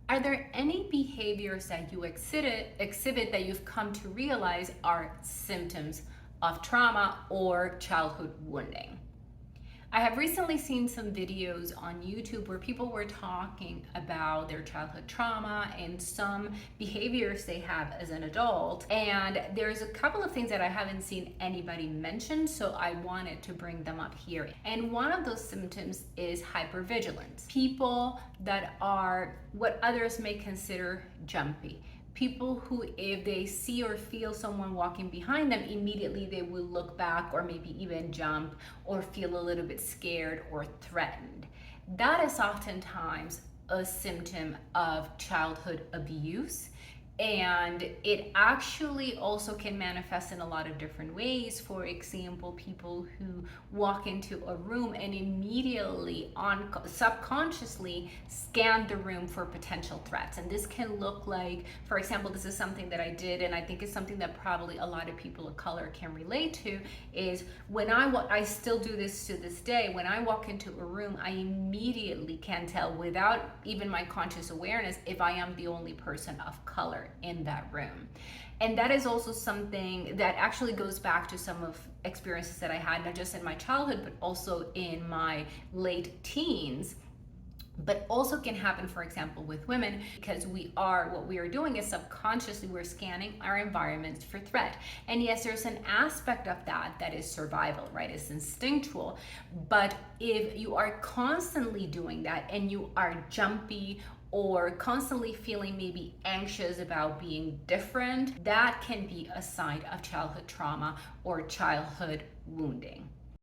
Are there any behaviors that you exhibit that you've come to realize are symptoms of trauma or childhood wounding? I have recently seen some videos on YouTube where people were talking about their childhood trauma and some behaviors they have as an adult. And there's a couple of things that I haven't seen anybody mention, so I wanted to bring them up here. And one of those symptoms is hypervigilance. People that are what others may consider jumpy. People who, if they see or feel someone walking behind them, immediately they will look back or maybe even jump or feel a little bit scared or threatened. That is oftentimes a symptom of childhood abuse. And it actually also can manifest in a lot of different ways. For example, people who walk into a room and immediately subconsciously scan the room for potential threats. And this can look like, for example, this is something that I did, and I think it's something that probably a lot of people of color can relate to, is when I still do this to this day, when I walk into a room, I immediately can tell without even my conscious awareness if I am the only person of color in that room. And that is also something that actually goes back to some of experiences that I had, not just in my childhood, but also in my late teens. But also can happen, for example, with women, because what we are doing is subconsciously we're scanning our environments for threat. And yes, there's an aspect of that is survival, right? It's instinctual. But if you are constantly doing that and you are jumpy or constantly feeling maybe anxious about being different, that can be a sign of childhood trauma or childhood wounding.